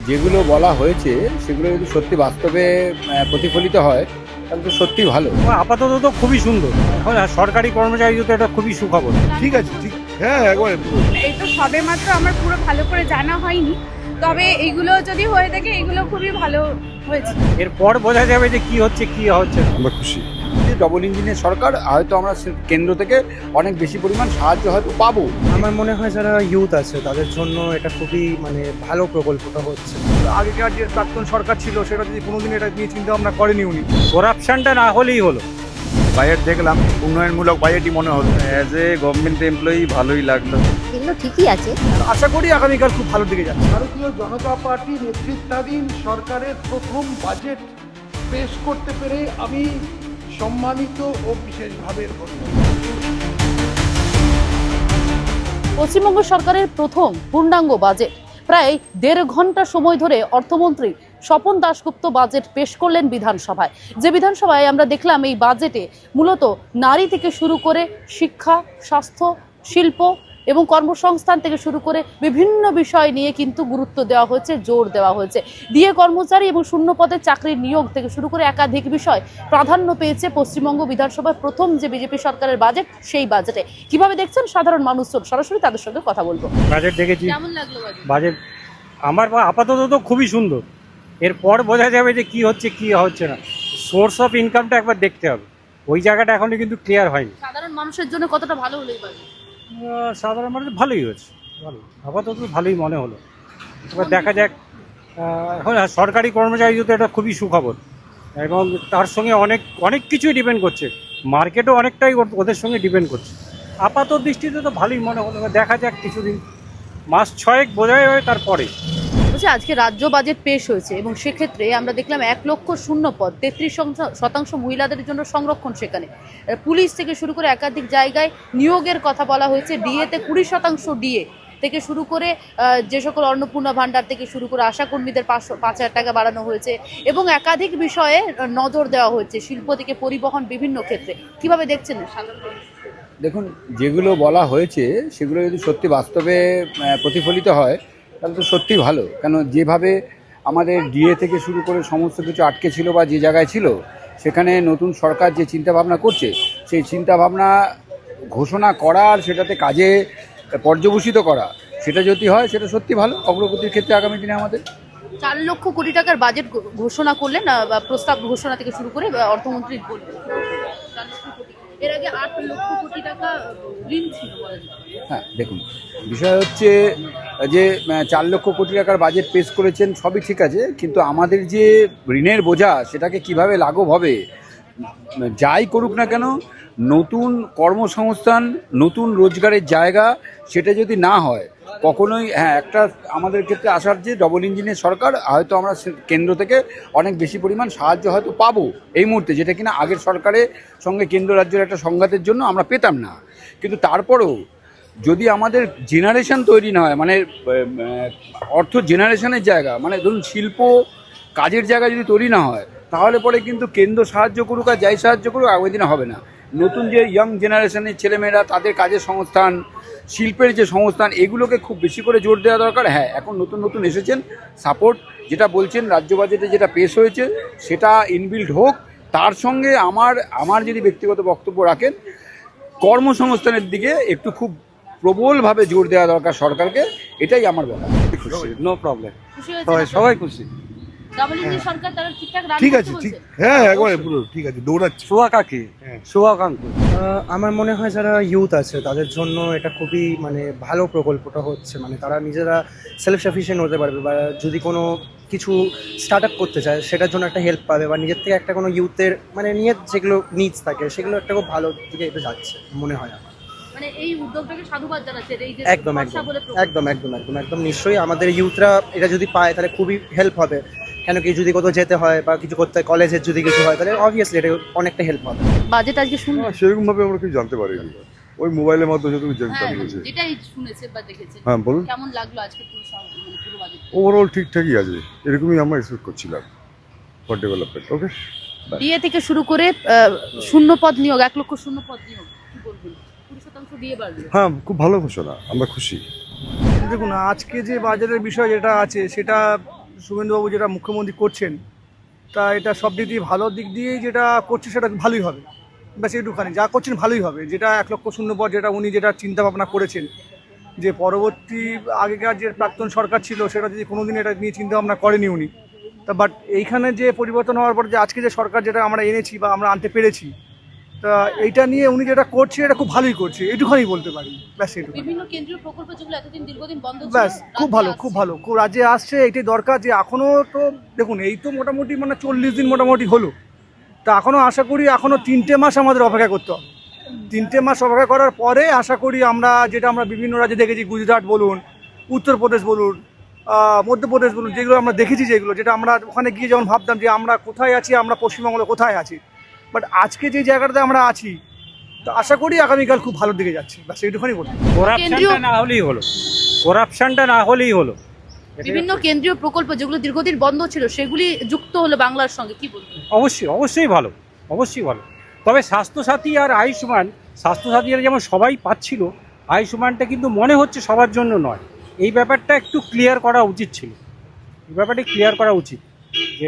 যেগুলো বলা হয়েছে সেগুলো যদি সত্যি বাস্তবে প্রতিফলিত হয় তাহলে তো সত্যি ভালো। আপাতত তো খুবই সুন্দর। এখন সরকারি কর্মচারী তো এটা খুবই সুখবর। ঠিক আছে, ঠিক, হ্যাঁ একবারে পুরো। এই তো সবে মাত্র আমার পুরো ভালো করে জানা হয়নি, তবে এইগুলো যদি হয়ে থাকে এগুলো খুবই ভালো হয়েছে। এরপর বোঝা যাবে যে কি হচ্ছে কি হচ্ছে না। আমরা খুশি। যে ডবল ইঞ্জিনের সরকার, হয়তো আমরা কেন্দ্র থেকে অনেক বেশি পরিমাণ সাহায্য হয়তো পাবো। আমার মনে হয় যারা ইউথ আছে তাদের জন্য এটা খুবই ভালো প্রকল্পটা হচ্ছে। আগেকার যে প্রাক্তন সরকার ছিল সেটা যদি কোনোদিন এটা নিয়ে চিন্তা ভাবনা করেনি উনি। করাপশনটা না হলেই হলো। বাজেট দেখলাম, উন্নয়নমূলক বাজেটই মনে হলো। অ্যাজ এ গভর্নমেন্ট এমপ্লয়ি ভালোই লাগলো। এগুলো ঠিকই আছে। আশা করি আগামীকাল খুব ভালোর দিকে যাচ্ছে। ভারতীয় জনতা পার্টি নেতৃত্বাধীন সরকারের প্রথম বাজেট পেশ করতে পেরে আমি সম্মানিত ও বিশেষভাবে ধন্য। পশ্চিমবঙ্গ সরকারের প্রথম পূর্ণাঙ্গ বাজেট, প্রায় 1.5 ঘন্টা সময় ধরে অর্থমন্ত্রী স্বপন দাশগুপ্ত বাজেট পেশ করলেন বিধানসভায়। যে বিধানসভায় আমরা দেখলাম এই বাজেটে মূলত নারী থেকে শুরু করে শিক্ষা, স্বাস্থ্য, শিল্প এবং কর্মসংস্থান থেকে শুরু করে বিভিন্ন বিষয় নিয়ে কিন্তু গুরুত্ব দেওয়া হয়েছে, জোর দেওয়া হয়েছে। ডিএ কর্মচারী এবং শূন্য পদে চাকরির নিয়োগ থেকে শুরু করে একাধিক বিষয় প্রাধান্য পেয়েছে পশ্চিমবঙ্গ বিধানসভার প্রথম যে বিজেপি সরকারের বাজেট, সেই বাজেটে। কিভাবে দেখছেন সাধারণ মানুষজন, সরাসরি তাদের সঙ্গে কথা বলবো। বাজেট দেখেছি, কেমন লাগলো বাজেট আমার আপাতত তো খুবই সুন্দর। এরপর বোঝা যাবে যে কি হচ্ছে কি হচ্ছে না। সোর্স অফ ইনকামটা একবার দেখতে হবে, ওই জায়গাটা এখনো কিন্তু ক্লিয়ার হয়নি। সাধারণ মানুষের জন্য কতটা ভালো হলো এই বাজেট? সাধারণ মানুষ ভালোই হয়েছে, ভালো, আপাতত ভালোই মনে হলো। এবার দেখা যাক। এখন সরকারি কর্মচারী তো এটা খুবই সুখবর, এবং তার সঙ্গে অনেক অনেক কিছুই ডিপেন্ড করছে। মার্কেটও অনেকটাই ওদের সঙ্গে ডিপেন্ড করছে। আপাতত দৃষ্টিতে তো ভালোই মনে হলো। এবার দেখা যাক, কিছুদিন, মাস 6 বোঝা যাবে তারপরে। বলছি, আজকে রাজ্য বাজেট পেশ হয়েছে এবং সেক্ষেত্রে আমরা দেখলাম 1 লক্ষ শূন্য পদ, 33% মহিলাদের জন্য সংরক্ষণ। সেখানে পুলিশ থেকে শুরু করে একাধিক জায়গায় নিয়োগের কথা বলা হয়েছে। ডিএতে 20% ডিএ থেকে শুরু করে যে সকল অন্নপূর্ণা ভাণ্ডার থেকে শুরু করে আশাকর্মীদের 5,000 টাকা বাড়ানো হয়েছে এবং একাধিক বিষয়ে নজর দেওয়া হয়েছে, শিল্প থেকে পরিবহন, বিভিন্ন ক্ষেত্রে। কিভাবে দেখছেন সাধারণ মানুষ? দেখুন, যেগুলো বলা হয়েছে সেগুলো যদি সত্যি বাস্তবে প্রতিফলিত হয় তাহলে তো সত্যি ভালো। কেন, যেভাবে আমাদের ডিএ থেকে শুরু করে সমস্ত কিছু আটকে ছিল বা যে জায়গায় ছিল, সেখানে নতুন সরকার যে চিন্তাভাবনা করছে, সেই চিন্তাভাবনা ঘোষণা করা আর সেটাতে কাজে পর্যবসিত করা, সেটা যদি হয় সেটা সত্যি ভালো অগ্রগতির ক্ষেত্রে আগামী দিনে আমাদের। 4 লক্ষ কোটি টাকার বাজেট ঘোষণা করলেন, বা প্রস্তাব ঘোষণা থেকে শুরু করে অর্থমন্ত্রী বললেন 4 লক্ষ কোটি। এর আগে 8 লক্ষ কোটি টাকা ঋণ ছিল বলা যায়। হ্যাঁ, দেখুন, বিষয় হচ্ছে যে 4 লক্ষ কোটি টাকার বাজেট পেশ করেছেন, সবই ঠিক আছে, কিন্তু আমাদের যে ঋণের বোঝা সেটাকে কিভাবে লাঘব হবে, যাই করুক না কেন, নতুন কর্মসংস্থান, নতুন রোজগারের জায়গা, সেটা যদি না হয় কখনোই, হ্যাঁ, একটা আমাদের ক্ষেত্রে আসার যে ডবল ইঞ্জিনের সরকার, হয়তো আমরা কেন্দ্র থেকে অনেক বেশি পরিমাণ সাহায্য হয়তো পাবো এই মুহূর্তে, যেটা কিনা আগের সরকারের সঙ্গে কেন্দ্র রাজ্যের একটা সংঘাতের জন্য আমরা পেতাম না। কিন্তু তারপরেও যদি আমাদের জেনারেশন তৈরি না হয়, অর্থ জেনারেশনের জায়গা, ধরুন শিল্প কাজের জায়গা যদি তৈরি না হয়, তাহলে পরে কিন্তু কেন্দ্র সাহায্য করুক আর যাই সাহায্য করুক আগামী দিনে হবে না। নতুন যে ইয়াং জেনারেশনের ছেলেমেয়েরা, তাদের কাজের সংস্থান, শিল্পের যে সংস্থান, এগুলোকে খুব বেশি করে জোর দেওয়া দরকার। হ্যাঁ, এখন নতুন নতুন এসেছেন, সাপোর্ট যেটা বলছেন রাজ্য বাজেটে যেটা পেশ হয়েছে সেটা ইনবিল্ড হোক। তার সঙ্গে আমার যদি ব্যক্তিগত বক্তব্য রাখেন, কর্মসংস্থানের দিকে একটু খুব প্রবলভাবে জোর দেওয়া দরকার সরকারকে, এটাই আমার বলা। নো প্রবলেম, খুশি হয়েছে সবাই খুশি। ডবল ইঞ্জিন সরকার তারা ঠিকঠাক রান ঠিক করতে আছে, ঠিক, বলছে? হ্যাঁ একবারে পুরো ঠিক আছে, দৌড়াচ্ছে। সোয়া কাকি, সোয়া কাঙ্কু। আমার মনে হয় যারা ইউথ আছে তাদের জন্য এটা খুবই ভালো প্রকল্পটা হচ্ছে। তারা নিজেরা সেলফ সাফিসিয়েন্ট হতে পারবে, বা যদি কোনো কিছু স্টার্ট আপ করতে চায় সেটার জন্য একটা হেল্প পাবে, বা নিজের থেকে একটা কোনো ইউথের নিজের যেগুলো নিডস থাকে সেগুলো একটা খুব ভালো দিকে এটা যাচ্ছে মনে হয় আমার। এই উদ্যোগটাকে সাধুবাদ জানাচ্ছে, এই যে একদম ভরসা বলে প্রকল্প। একদম একদম একদম একদম নিশ্চয়ই আমাদের ইউথরা এটা যদি পায় তাহলে খুবই হেল্প হবে। কেন কি, যদি কোথাও যেতে হয় বা কিছু করতে হয়, কলেজের যদি কিছু হয়, তাহলে অবভিয়াসলি এটা অনেকটা হেল্প হবে। বাজেট আজকে শুনলেন? সেরকম ভাবে আমরা কিছু জানতে পারিনি, ওই মোবাইলের মাধ্যমে তুমি জানতে হ্যাঁ, পেরেছি। যেটাই শুনেছেন বা দেখেছেন, হ্যাঁ বলুন। কেমন লাগলো আজকে পুরো বাজেট? ওভারঅল ঠিকঠাকই আছে, এরকমই আমরা এক্সপেক্ট করছিলাম ফর ডেভেলপমেন্ট। ওকে, ডিএ থেকে শুরু করে শূন্য পদ নিয়োগ, 1 লক্ষ শূন্য পদ নিয়োগ, কি বলবেন? 20% ডিএ বাড়বে। হ্যাঁ খুব ভালো ঘোষণা, আমরা খুশি। দেখুন, আজকে যে বাজারের বিষয় যেটা আছে সেটা শুভেন্দুবাবু যেটা মুখ্যমন্ত্রী করছেন তা এটা সব দিক দিয়ে ভালো দিক দিয়েই যেটা করছে সেটা ভালোই হবে, ব্যাস একটুখানি যা করছেন ভালোই হবে। যেটা 1,00,000 পদ যেটা উনি যেটা চিন্তা ভাবনা করেছেন যে পরবর্তী আগেকার যে প্রাক্তন সরকার ছিল সেটা যদি কোনোদিন এটা নিয়ে চিন্তা ভাবনা করেনি উনি, তা বাট এইখানে যে পরিবর্তন হওয়ার পর যে আজকে যে সরকার যেটা আমরা এনেছি বা আমরা আনতে পেরেছি, তা এইটা নিয়ে উনি যেটা করছে এটা খুব ভালোই করছে, এটুখানি বলতে পারি, ব্যাস এটুখানি। বিভিন্ন কেন্দ্রীয় প্রকল্প যেগুলো এতদিন দীর্ঘদিন বন্ধ ছিল, ব্যাস খুব ভালো, রাজ্যে খুব আসছে। ভালো, খুব রাজ্যে আসছে, এইটাই দরকার। যে এখনও তো দেখুন এই তো মোটামুটি মানে 40 দিন মোটামুটি হলো, তা এখনও আশা করি এখনও 3টে মাস আমাদের অপেক্ষা করতে হবে। 3টে মাস অপেক্ষা করার পরে আশা করি আমরা যেটা আমরা বিভিন্ন রাজ্যে দেখেছি, গুজরাট বলুন, উত্তরপ্রদেশ বলুন, মধ্যপ্রদেশ বলুন, যেগুলো আমরা দেখেছি, যেটা আমরা ওখানে গিয়ে যেমন ভাবতাম যে আমরা কোথায় আছি, আমরা পশ্চিমবঙ্গে কোথায় আছি, বাট আজকে যে জায়গাটাতে আমরা আছি তো আশা করি আগামীকাল খুব ভালো দিকে যাচ্ছে, ব্যাস এইটুখানি বলবো। করাপশনটা না হলেই হলো, করাপশনটা না হলেই হলো। বিভিন্ন কেন্দ্রীয় প্রকল্প যেগুলো দীর্ঘদিন বন্ধ ছিল সেগুলি যুক্ত হলো বাংলার সঙ্গে, কি বলবেন? অবশ্যই ভালো, অবশ্যই ভালো। তবে স্বাস্থ্যসাথী আর আয়ুষ্মান, স্বাস্থ্যসাথীরা যেমন সবাই পাচ্ছিল, আয়ুষ্মানটা কিন্তু মনে হচ্ছে সবার জন্য নয়। এই ব্যাপারটা একটু ক্লিয়ার করা উচিত ছিল, এই ব্যাপারটা ক্লিয়ার করা উচিত যে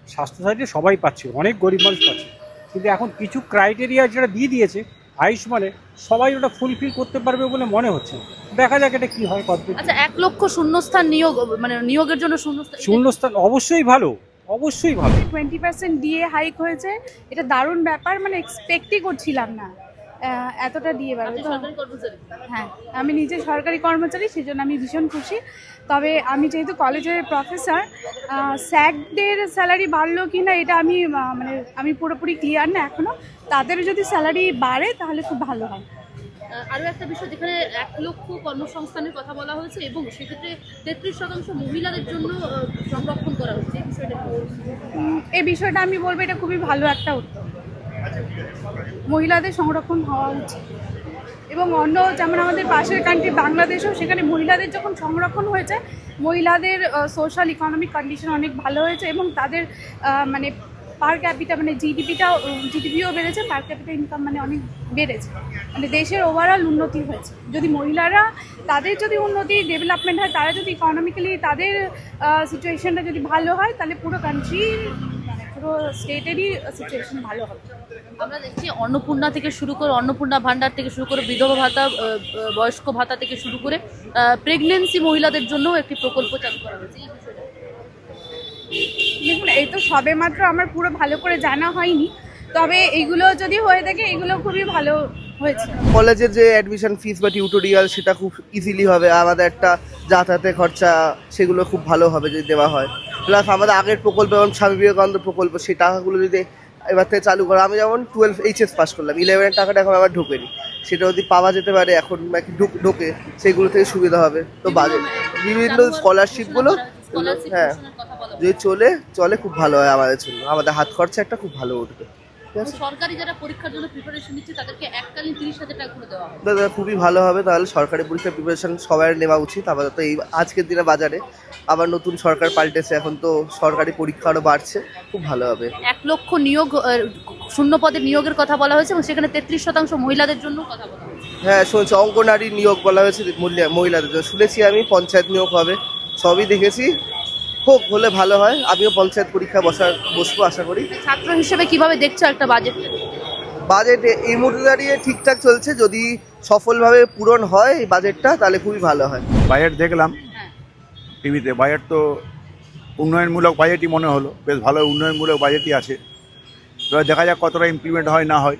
স্বাস্থ্যসাথী সবাই পাচ্ছে, অনেক গরিব মানুষ পাচ্ছে, কিন্তু এখন কিছু ক্রাইটেরিয়া যেটা দিয়ে দিয়েছে আয়ুষ্মানে, সবাই ওটা ফুলফিল করতে পারবে বলে মনে হচ্ছে না। দেখা যাক এটা কি হয় কতদিন। আচ্ছা, 1,00,000 শূন্যস্থান নিয়োগ, মানে নিয়োগের জন্য শূন্যস্থান, শূন্যস্থান অবশ্যই ভালো, অবশ্যই ভালো। 20% ডিএ হাইক হয়েছে, এটা দারুণ ব্যাপার, মানে এক্সপেক্টই করছিলাম না এতটা ডিএ বাড়বে। তো সরকারি কর্মচারী। হ্যাঁ, আমি নিজে সরকারি কর্মচারী, সেই জন্য আমি ভীষণ খুশি। তবে আমি যেহেতু কলেজের প্রফেসর, স্যাগদের স্যালারি বাড়লো কি না এটা আমি পুরোপুরি ক্লিয়ার না এখনও। তাদের যদি স্যালারি বাড়ে তাহলে খুব ভালো হয়। আরও একটা বিষয়, যেখানে 1,00,000 কর্মসংস্থানের কথা বলা হয়েছে এবং সেক্ষেত্রে 33% মহিলাদের জন্য সংরক্ষণ করা হচ্ছে, এই বিষয়টা কি? এই বিষয়টা আমি বলবো এটা খুবই ভালো একটা উদ্যোগ, মহিলাদের সংরক্ষণ হওয়া উচিত। এবং অন্য যেমন আমাদের পাশের কান্ট্রি বাংলাদেশেও, সেখানে মহিলাদের যখন সংরক্ষণ হয়েছে, মহিলাদের সোশ্যাল ইকোনমিক কন্ডিশন অনেক ভালো হয়েছে এবং তাদের মানে পার ক্যাপিটা মানে জিডিপিও বেড়েছে, পার ক্যাপিটা ইনকাম মানে অনেক বেড়েছে, মানে দেশের ওভারঅল উন্নতি হয়েছে। যদি মহিলারা তাদের যদি উন্নতি ডেভেলপমেন্ট হয়, তারা যদি ইকোনমিক্যালি তাদের সিচুয়েশনটা যদি ভালো হয়, তাহলে পুরো কান্ট্রি মানে পুরো স্টেটেরই সিচুয়েশন ভালো হবে। আমরা দেখছি অন্নপূর্ণা থেকে শুরু করে, অন্নপূর্ণা ভান্ডার থেকে শুরু করে, বিধবা ভাতা, বয়স্ক ভাতা থেকে শুরু করে প্রেগনেন্সি মহিলাদের জন্য একটি প্রকল্প চালু করা হয়েছে, এই বিষয়টা। দেখুন, এই তো সবে মাত্র আমার পুরো ভালো করে জানা হয়নি, তবে এইগুলো যদি হয়ে থাকে এগুলো খুবই ভালো হয়েছে। কলেজের যে অ্যাডমিশন ফিস বা টিউটোরিয়াল সেটা খুব ইজিলি হবে, আমাদের একটা যাতায়াতের খরচা সেগুলো খুব ভালো হবে যদি দেওয়া হয়। প্লাস আমাদের আগের প্রকল্প এবং স্বামী বিবেকানন্দ প্রকল্প, সেই টাকাগুলো যদি এবার থেকে চালু করা, আমি যেমন 12 HS পাস করলাম, 11-এর টাকাটা এখন আবার ঢোকেনি, সেটা যদি পাওয়া যেতে পারে এখন ঢোকে, সেইগুলো থেকে সুবিধা হবে। তো বাজেট বিভিন্ন স্কলারশিপগুলো, হ্যাঁ যদি চলে খুব ভালো হয় আমাদের জন্য, আমাদের হাত খরচা একটা খুব ভালো উঠবে। সরকারি যারা পরীক্ষার জন্য প্রিপারেশন নিচ্ছে তাদেরকে এককালীন 30,000 টাকা করে দেওয়া হবে। দাদা খুবই ভালো হবে, তাহলে সরকারি পরীক্ষার প্রিপারেশন সবাই নেওয়া উচিত। আপাতত এই আজকের দিনে বাজারে আবার নতুন সরকার পাল্টেছে, এখন তো সরকারি পরীক্ষা আরও বাড়ছে, খুব ভালো হবে। 1,00,000 নিয়োগ, শূন্য পদের নিয়োগের কথা বলা হয়েছে এবং সেখানে 33% মহিলাদের জন্য কথা বলা হয়েছে। হ্যাঁ শুনছি, অঙ্গনারী নিয়োগ বলা হয়েছে মহিলাদের জন্য, শুনেছি আমি পঞ্চায়েত নিয়োগ হবে, সবই দেখেছি, হোক, হলে ভালো হয়। আমিও পঞ্চায়েত পরীক্ষা বসবো আশা করি। ছাত্র হিসেবে কিভাবে দেখছো একটা বাজেট এই মুহূর্তে দাঁড়িয়ে ঠিকঠাক চলছে, যদি সফলভাবে পূরণ হয় এই বাজেটটা তাহলে খুবই ভালো হয়। বাজেট দেখলাম টিভিতে, বাজেট তো উন্নয়নমূলক বাজেটই মনে হলো, বেশ ভালো উন্নয়নমূলক বাজেটই আছে। এবার দেখা যাক কতটা ইমপ্লিমেন্ট হয় না হয়।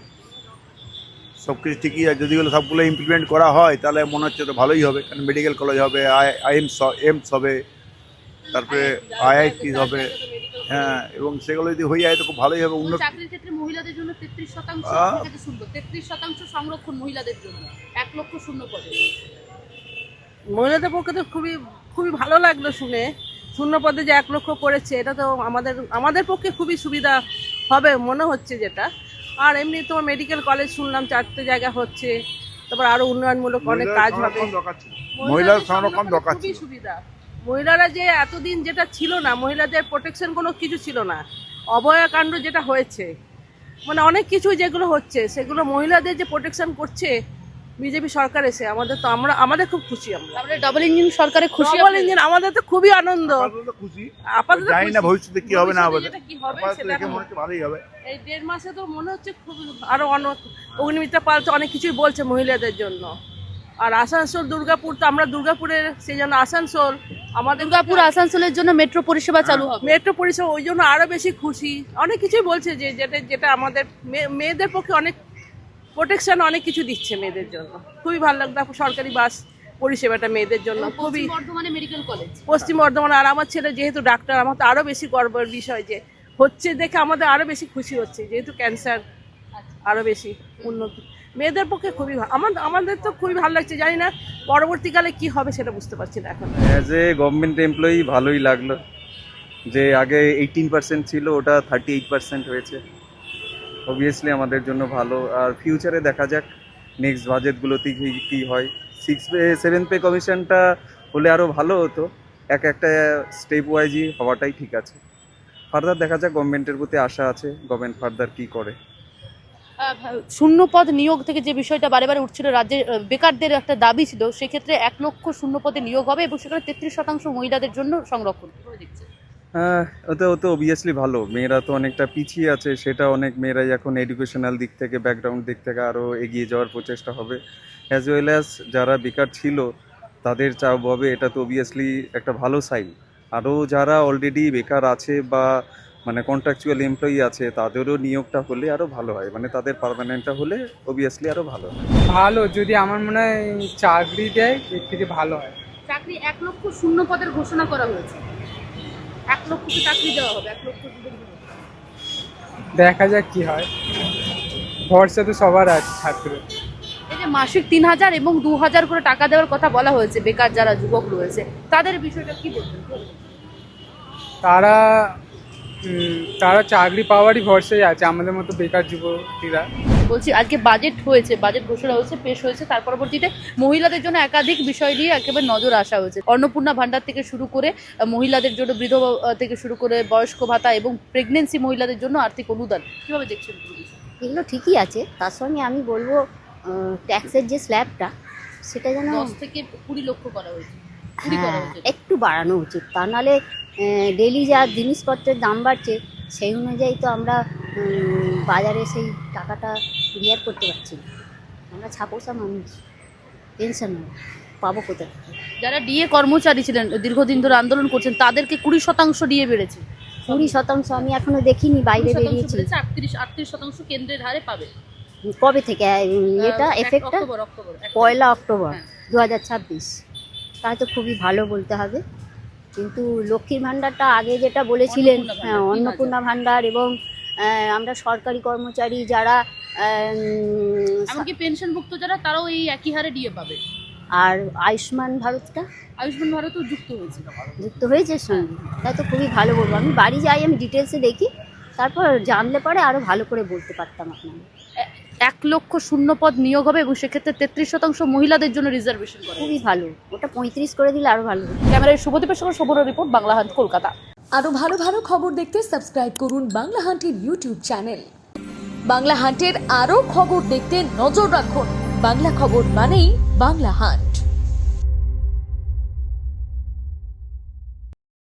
সব কিছু ঠিকই আছে, যদি সবগুলো ইমপ্লিমেন্ট করা হয় তাহলে মনে হচ্ছে তো ভালোই হবে, কারণ মেডিকেল কলেজ হবে, এইমস হবে, তারপরে IIT হবে, হ্যাঁ, এবং সেগুলো যদি হয়ে যায় তো খুব ভালোই হবে। উন্নত চাকরির ক্ষেত্রে মহিলাদের জন্য 33% 33% সংরক্ষণ মহিলাদের জন্য 1,00,000 শূন্য পদে। মহিলাদের পক্ষে তো খুবই ভালো লাগলো শুনে, শূন্য পদে যে 1,00,000 করেছে, এটা তো আমাদের পক্ষে খুবই সুবিধা হবে মনে হচ্ছে যেটা। আর এমনি তোমার মেডিকেল কলেজ শুনলাম 4টে জায়গা হচ্ছে, তারপর আরো উন্নয়নমূলক অনেক কাজ হবে। মহিলার সংরক্ষণ দরকার, খুবই সুবিধা। মহিলারা যে এতদিন যেটা ছিল না, মহিলাদের প্রোটেকশন কোনো কিছু ছিল না, অভয়াকাণ্ড যেটা হয়েছে, মানে অনেক কিছু যেগুলো হচ্ছে সেগুলো মহিলাদের যে প্রোটেকশন করছে, বিজেপি সরকার এসে আমাদের তো আমাদের খুব খুশি আমরা। তাহলে ডাবল ইঞ্জিন সরকারে খুশি ডবল ইঞ্জিন আমাদের তো খুবই আনন্দ। খুশি আপাতত জানি না ভবিষ্যতে কি হবে না হবে, ভবিষ্যতে যেটা কি হবে আপাতত সেটা দেখে মনে হচ্ছে ভালোই হবে। এই 1.5 মাসে তো মনে হচ্ছে খুব আরো অগ্নিমিত্রা পাল তো অনেক কিছুই বলছে মহিলাদের জন্য। আর আসানসোল দুর্গাপুর তো আমরা দুর্গাপুরের সেই জন্য আসানসোল আমাদের দুর্গাপুর আসানসোলের জন্য মেট্রো পরিষেবা চালু হবে। মেট্রো পরিষেবা ওই জন্য আরো বেশি খুশি। অনেক কিছুই বলছে যে যেটা আমাদের মেয়েদের পক্ষে অনেক প্রোটেকশন অনেক কিছু দিচ্ছে মেয়েদের জন্য। খুবই ভালো লাগলো সরকারি বাস পরিষেবাটা মেয়েদের জন্য খুবই। বর্ধমানে মেডিকেল কলেজ, পশ্চিম বর্ধমান, আর আমার ছেলে যেহেতু ডাক্তার, আমার তো আরো বেশি গর্বের বিষয় যে হচ্ছে দেখে আমাদের আরো বেশি খুশি হচ্ছে, যেহেতু ক্যান্সার আরো বেশি উন্নতি মেয়েদের পক্ষে খুবই আমাদের তো খুবই ভালো লাগছে। জানি না পরবর্তীকালে কি হবে সেটা বুঝতে পারছি না এখন। অ্যাজ এ গভর্নমেন্ট এমপ্লয়ি ভালোই লাগলো যে আগে 18% ছিল, ওটা 38% হয়েছে। অবভিয়াসলি আমাদের জন্য ভালো। আর ফিউচারে দেখা যাক নেক্সট বাজেটগুলোতে কী হয়। 7 পে কমিশনটা হলে আরও ভালো হতো। একটা স্টেপ ওয়াইজই হওয়াটাই ঠিক আছে। ফার্দার দেখা যাক, গভর্নমেন্টের প্রতি আশা আছে, গভর্নমেন্ট ফার্দার কী করে। শূন্য পদ নিয়োগ থেকে যে বিষয়টা বারে বারে উঠছিল, রাজ্যের বেকারদের একটা দাবি ছিল, সেক্ষেত্রে 1 লক্ষ শূন্য পদে নিয়োগ হবে এবং সেখানে 33% মহিলাদের জন্য সংরক্ষণ দেখছে। হ্যাঁ, ওটা অবভিয়াসলি ভালো। মেয়েরা তো অনেকটা পিছিয়ে আছে, সেটা অনেক মেয়েরাই এখন এডুকেশনাল দিক থেকে, ব্যাকগ্রাউন্ড দিক থেকে আরও এগিয়ে যাওয়ার প্রচেষ্টা হবে। অ্যাজ ওয়েল অ্যাজ যারা বেকার ছিল তাদের চাপ হবে, এটা তো অবভিয়াসলি একটা ভালো সাইন। আরও যারা অলরেডি বেকার আছে বা মানে কন্ট্রাকচুয়াল এমপ্লয়ি আছে তাদেরও নিয়োগটা হলে আরও ভালো হয়, মানে তাদের পার্মানেন্টটা হলে অবভিয়াসলি আরও ভালো হয়। ভালো, যদি আমার মনে হয় চাকরি দেয় এর থেকে ভালো হয়। চাকরি 1 লক্ষ শূন্য পদের ঘোষণা করা হয়েছে। 1 লক্ষকে চাকরি দেওয়া হবে, 1 লক্ষ দেখা যাক কি হয়, ভরসা তো সবার আছে ছাত্রের। এই যে মাসিক 3000 এবং 2000 করে টাকা দেওয়ার কথা বলা হয়েছে বেকার যারা যুবক রয়েছে, তাদের বিষয়টা কি বলবেন? তারা চাকরি পাওয়ারই ভরসায় আছে, আমাদের মতো বেকার যুবতীরা। বলছি আজকে বাজেট হয়েছে, বাজেট ঘোষণা হয়েছে, পেশ হয়েছে, তার পরবর্তীতে মহিলাদের জন্য একাধিক বিষয় নিয়ে একেবারে নজর আসা হয়েছে। অন্নপূর্ণা ভান্ডার থেকে শুরু করে মহিলাদের জন্য বিধবা থেকে শুরু করে বয়স্ক ভাতা এবং প্রেগনেন্সি মহিলাদের জন্য আর্থিক অনুদান, কিভাবে দেখছেন? এগুলো ঠিকই আছে, তার সঙ্গে আমি বলবো ট্যাক্সের যে স্ল্যাবটা সেটা যেন 10 থেকে 20 লক্ষ করা হয়েছে। হ্যাঁ একটু বাড়ানো উচিত, তা নাহলে ডেলি যা জিনিসপত্রের দাম বাড়ছে সেই অনুযায়ী তো আমরা বাজারে সেই টাকাটা বিয়ার করতে পারছি না। আমরা ছাপোষা মানুষ, টেনশন পাবো কোথায়। যারা ডিএ কর্মচারী ছিলেন, দীর্ঘদিন ধরে আন্দোলন করছেন, তাদেরকে 20% ডিএ বেড়েছে। 20% আমি এখনো দেখিনি, বাইরে বেরিয়েছি। 38% কেন্দ্রের হারে পাবে। কবে থেকে এটা এফেক্টটা? October 1 October 2026। তাই তো খুবই ভালো বলতে হবে। কিন্তু লক্ষ্মীর ভাণ্ডারটা আগে যেটা বলেছিলেন, হ্যাঁ অন্নপূর্ণা ভাণ্ডার, এবং আমরা সরকারি কর্মচারী যারা এমনকি পেনশনভুক্ত যারা, তারাও এই একই হারে ডিএ পাবে। আর আয়ুষ্মান ভারতটা, আয়ুষ্মান ভারতও যুক্ত হয়েছে সঙ্গে। তাই তো খুবই ভালো বলবো। আমি বাড়ি যাই, আমি ডিটেলসে দেখি, তারপর জানলে পরে আরও ভালো করে বলতে পারতাম আপনাকে। 1 লক্ষ শূন্য পদ নিয়োগ হবে এবং সেক্ষেত্রে 33% মহিলাদের জন্য রিজার্ভেশন করে। খুবই ভালো, ওটা 35 করে দিলে আরও ভালো। ক্যামেরায় শুভদীপের সঙ্গে শোভন রিপোর্ট, বাংলা হান্ট, কলকাতা। আরও ভালো ভালো খবর দেখতে সাবস্ক্রাইব করুন বাংলা হান্টের ইউটিউব চ্যানেল। বাংলা হান্টের আরও খবর দেখতে নজর রাখুন। বাংলা খবর মানেই বাংলা হান্ট।